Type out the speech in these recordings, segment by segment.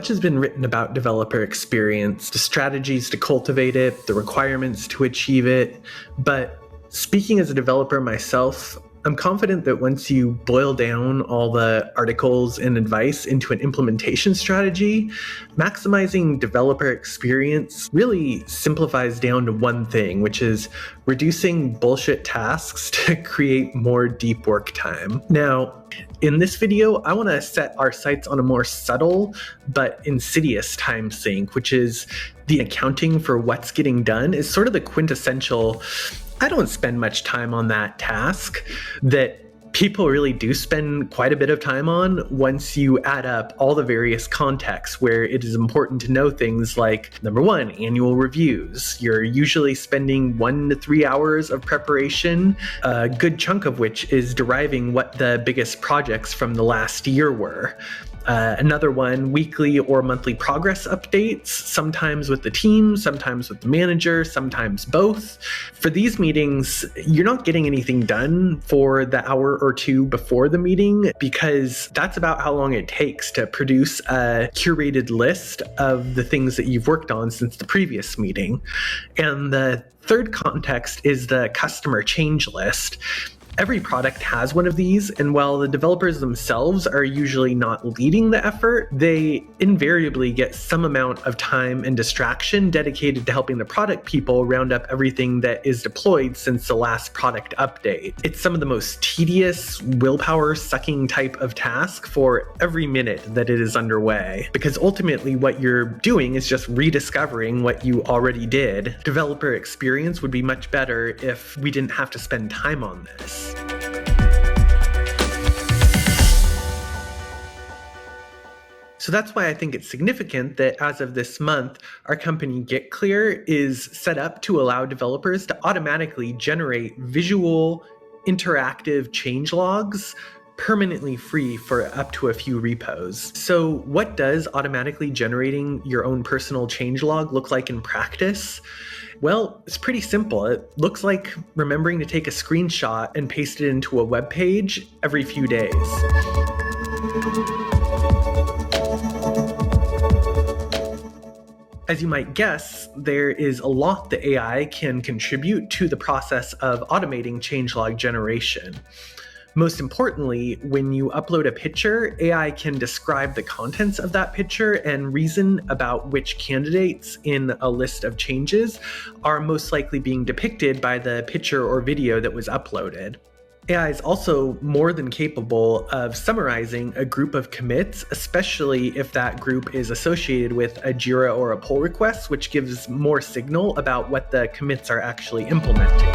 Much has been written about developer experience, the strategies to cultivate it, the requirements to achieve it. But speaking as a developer myself, I'm confident that once you boil down all the articles and advice into an implementation strategy, maximizing developer experience really simplifies down to one thing, which is reducing bullshit tasks to create more deep work time. Now, in this video, I want to set our sights on a more subtle but insidious time sink, which is the accounting for what's getting done is sort of the quintessential I don't spend much time on that task that people really do spend quite a bit of time on once you add up all the various contexts where it is important to know things like, number one, annual reviews. You're usually spending 1 to 3 hours of preparation, a good chunk of which is deriving what the biggest projects from the last year were. Another one, weekly or monthly progress updates, sometimes with the team, sometimes with the manager, sometimes both. For these meetings, you're not getting anything done for the hour or two before the meeting because that's about how long it takes to produce a curated list of the things that you've worked on since the previous meeting. And the third context is the customer change list. Every product has one of these, and while the developers themselves are usually not leading the effort, they invariably get some amount of time and distraction dedicated to helping the product people round up everything that is deployed since the last product update. It's some of the most tedious, willpower-sucking type of task for every minute that it is underway, because ultimately what you're doing is just rediscovering what you already did. Developer experience would be much better if we didn't have to spend time on this. So that's why I think it's significant that as of this month, our company GitClear is set up to allow developers to automatically generate visual, interactive change logs permanently free for up to a few repos. So what does automatically generating your own personal change log look like in practice? Well, it's pretty simple. It looks like remembering to take a screenshot and paste it into a web page every few days. As you might guess, there is a lot that AI can contribute to the process of automating changelog generation. Most importantly, when you upload a picture, AI can describe the contents of that picture and reason about which candidates in a list of changes are most likely being depicted by the picture or video that was uploaded. AI is also more than capable of summarizing a group of commits, especially if that group is associated with a Jira or a pull request, which gives more signal about what the commits are actually implementing.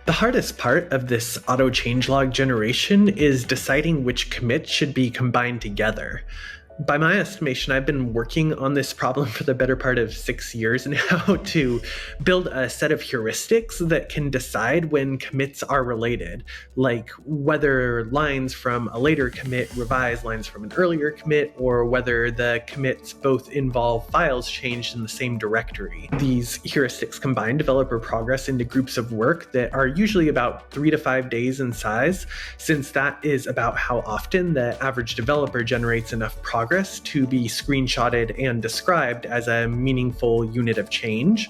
The hardest part of this auto changelog generation is deciding which commits should be combined together. By my estimation, I've been working on this problem for the better part of 6 years now to build a set of heuristics that can decide when commits are related, like whether lines from a later commit revise lines from an earlier commit, or whether the commits both involve files changed in the same directory. These heuristics combine developer progress into groups of work that are usually about 3 to 5 days in size, since that is about how often the average developer generates enough progress to be screenshotted and described as a meaningful unit of change.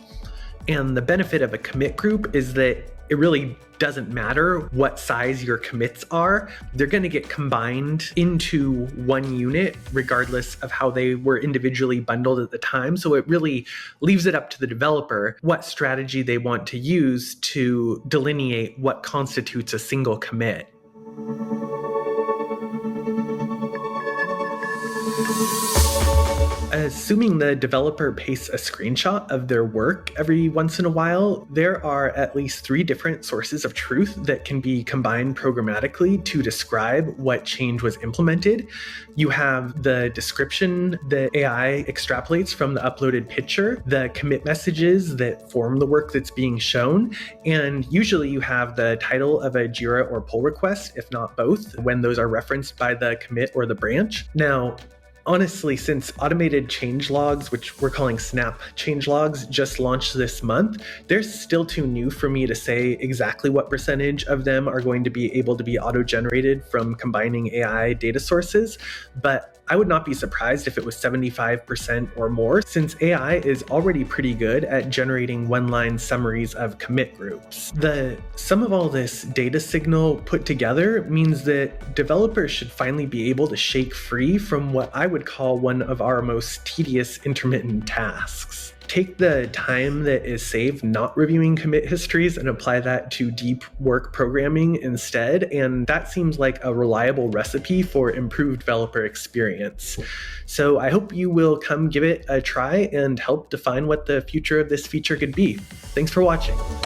And the benefit of a commit group is that it really doesn't matter what size your commits are. They're going to get combined into one unit regardless of how they were individually bundled at the time. So it really leaves it up to the developer what strategy they want to use to delineate what constitutes a single commit. Assuming the developer pastes a screenshot of their work every once in a while, there are at least 3 different sources of truth that can be combined programmatically to describe what change was implemented. You have the description that AI extrapolates from the uploaded picture, the commit messages that form the work that's being shown, and usually you have the title of a Jira or pull request, if not both, when those are referenced by the commit or the branch. Now, honestly, since automated change logs, which we're calling Snap change logs, just launched this month, they're still too new for me to say exactly what percentage of them are going to be able to be auto-generated from combining AI data sources, but I would not be surprised if it was 75% or more, since AI is already pretty good at generating one-line summaries of commit groups. The sum of all this data signal put together means that developers should finally be able to shake free from what I would call one of our most tedious intermittent tasks. Take the time that is saved not reviewing commit histories and apply that to deep work programming instead, and that seems like a reliable recipe for improved developer experience. So I hope you will come give it a try and help define what the future of this feature could be. Thanks for watching.